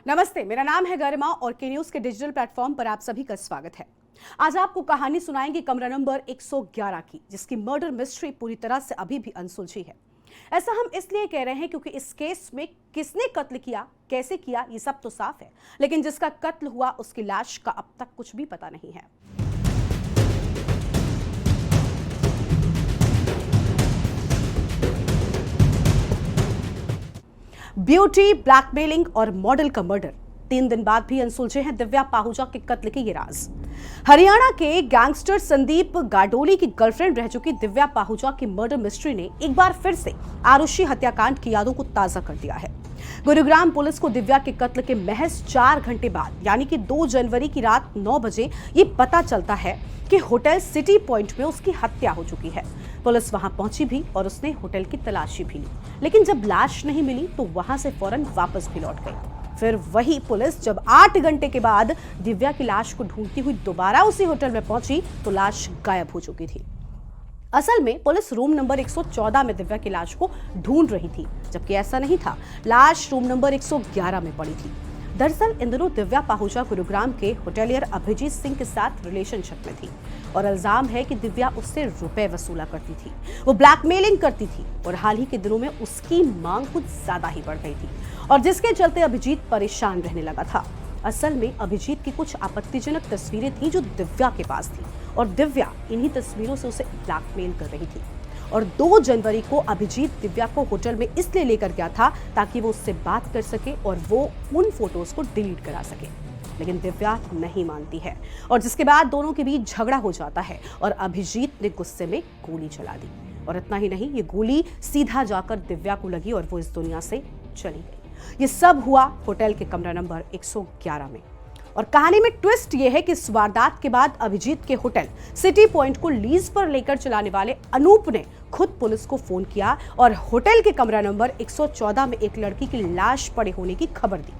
नमस्ते, मेरा नाम है गरिमा और के न्यूज के डिजिटल प्लेटफॉर्म पर आप सभी का स्वागत है। आज आपको कहानी सुनाएंगे कमरा नंबर 111 की, जिसकी मर्डर मिस्ट्री पूरी तरह से अभी भी अनसुलझी है। ऐसा हम इसलिए कह रहे हैं क्योंकि इस केस में किसने कत्ल किया, कैसे किया, ये सब तो साफ है, लेकिन जिसका कत्ल हुआ उसकी लाश का अब तक कुछ भी पता नहीं है। ब्यूटी, ब्लैकमेलिंग और मॉडल का मर्डर, 3 दिन बाद भी अनसुलझे हैं दिव्या पाहुजा के कत्ल के ये राज। हरियाणा के गैंगस्टर संदीप गाडोली की गर्लफ्रेंड रह चुकी दिव्या पाहुजा की मर्डर मिस्ट्री ने एक बार फिर से आरुषि हत्याकांड की यादों को ताजा कर दिया है। गुरुग्राम पुलिस को दिव्या के कत्ल के महज 4 घंटे बाद यानी कि 2 जनवरी की रात 9 बजे ये पता चलता है कि होटल सिटी पॉइंट में उसकी हत्या हो चुकी है। पुलिस वहां पहुंची भी और उसने होटल की तलाशी भी ली, लेकिन जब लाश नहीं मिली तो वहां से फौरन वापस भी लौट गई। फिर वही पुलिस जब 8 घंटे के बाद दिव्या की लाश को ढूंढती हुई दोबारा उसी होटल में पहुंची तो लाश गायब हो चुकी थी। असल में पुलिस रूम नंबर 114 में दिव्या की लाश को ढूंढ रही थी, जबकि ऐसा नहीं था। लाश रूम नंबर 111 में पड़ी थी। दरअसल इन दिनों दिव्या पाहुजा गुरुग्राम के होटेलियर अभिजीत सिंह के साथ रिलेशनशिप में थी और इल्जाम है कि दिव्या उससे रुपए वसूला करती थी, वो ब्लैकमेलिंग करती थी और हाल ही के दिनों में उसकी मांग कुछ ज्यादा ही बढ़ गई थी और जिसके चलते अभिजीत परेशान रहने लगा था। असल में अभिजीत की कुछ आपत्तिजनक तस्वीरें थी जो दिव्या के पास थी और दिव्या इन्हीं तस्वीरों से उसे ब्लैकमेल कर रही थी। और 2 जनवरी को अभिजीत दिव्या को होटल में इसलिए लेकर गया था ताकि वो उससे बात कर सके और वो उन फोटोज को डिलीट करा सके, लेकिन दिव्या नहीं मानती है और जिसके बाद दोनों के बीच झगड़ा हो जाता है और अभिजीत ने गुस्से में गोली चला दी। और इतना ही नहीं, ये गोली सीधा जाकर दिव्या को लगी और वो इस दुनिया से चली गई। ये सब हुआ होटल के कमरा नंबर 111 में। और कहानी में ट्विस्ट ये है कि इस वारदात के बाद अभिजीत के होटल सिटी पॉइंट को लीज पर लेकर चलाने वाले अनूप ने खुद पुलिस को फोन किया और होटल के कमरा नंबर 114 में एक लड़की की लाश पड़े होने की खबर दी,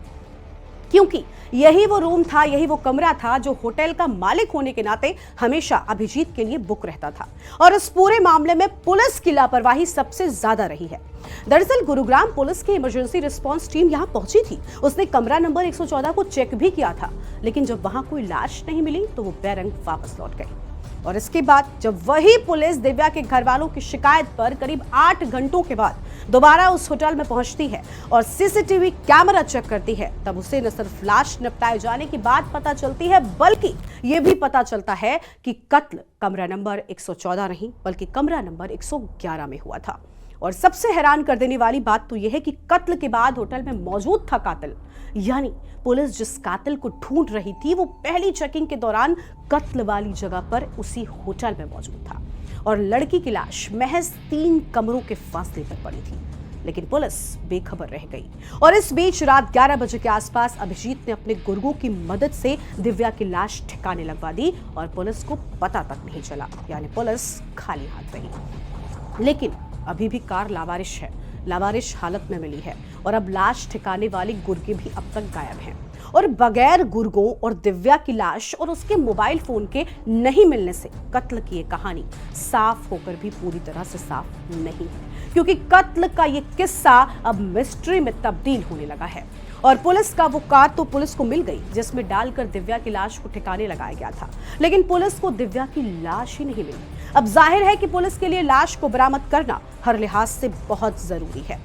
क्योंकि यही वो रूम था, यही वो कमरा था जो होटल का मालिक होने के नाते हमेशा अभिजीत के लिए बुक रहता था। और इस पूरे मामले में पुलिस की लापरवाही सबसे ज्यादा रही है। दरअसल गुरुग्राम पुलिस की इमरजेंसी रिस्पांस टीम यहां पहुंची थी। उसने कमरा नंबर 114 को चेक भी किया था, लेकिन जब वहां कोई लाश नहीं मिली तो वो बेरंग वापस लौट गई। और इसके बाद जब वही पुलिस दिव्या के घर वालों की शिकायत पर करीब 8 घंटों के बाद दोबारा उस होटल में पहुंचती है और सीसीटीवी कैमरा चेक करती है, तब उसे न सिर्फ लाश निपटाए जाने की बात पता चलती है, बल्कि यह भी पता चलता है कि कत्ल कमरा नंबर 114 नहीं बल्कि कमरा नंबर 111 में हुआ था। और सबसे हैरान कर देने वाली बात तो यह है कि कत्ल के बाद होटल में मौजूद था कातिल, यानी पुलिस जिस कातिल को ढूंढ रही थी वो पहली चेकिंग के दौरान कत्ल वाली जगह पर उसी होटल में मौजूद था और लड़की की लाश महज 3 कमरों के फासले पर पड़ी थी, लेकिन पुलिस बेखबर रह गई। और इस बीच रात 11 बजे के आसपास अभिजीत ने अपने गुर्गों की मदद से दिव्या की लाश ठिकाने लगवा दी और पुलिस को पता तक नहीं चला, यानी पुलिस खाली हाथ रही। लेकिन अभी भी कार लावारिश है, लावारिश हालत में मिली है और अब लाश ठिकाने वाली गुर्गे भी अब तक गायब हैं। और बगैर गुर्गों और दिव्या की लाश और उसके मोबाइल फोन के नहीं मिलने से कत्ल की ये कहानी साफ होकर भी पूरी तरह से साफ नहीं है, क्योंकि कत्ल का ये किस्सा अब मिस्ट्री में तब्दील होने लगा है। और पुलिस का वो कार तो पुलिस को मिल गई जिसमें डालकर दिव्या की लाश को ठिकाने लगाया गया था, लेकिन पुलिस को दिव्या की लाश ही नहीं मिली। अब जाहिर है कि पुलिस के लिए लाश को बरामद करना हर लिहाज से बहुत जरूरी है।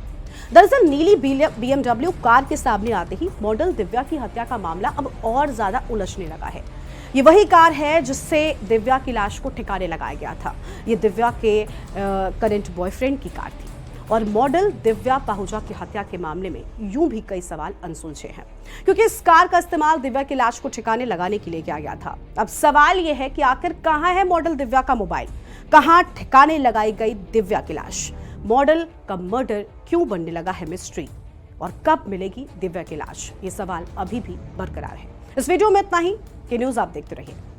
दरअसल नीली BMW कार के सामने आते ही मॉडल दिव्या की हत्या का मामला अब और ज्यादा उलझने लगा है। ये वही कार है जिससे दिव्या की लाश को ठिकाने लगाया गया था। ये दिव्या के करंट बॉयफ्रेंड की कार थी और मॉडल दिव्या पाहुजा की हत्या के मामले में यूं भी कई सवाल अनसुलझे हैं, क्योंकि इस कार का इस्तेमाल दिव्या की लाश को ठिकाने लगाने के लिए किया गया था। अब सवाल यह है कि आखिर कहां है मॉडल दिव्या का मोबाइल, कहां ठिकाने लगाई गई दिव्या की लाश, मॉडल का मर्डर क्यों बनने लगा है मिस्ट्री, और कब मिलेगी दिव्या की लाश, ये सवाल अभी भी बरकरार है। इस वीडियो में इतना ही। के न्यूज आप देखते रहिए।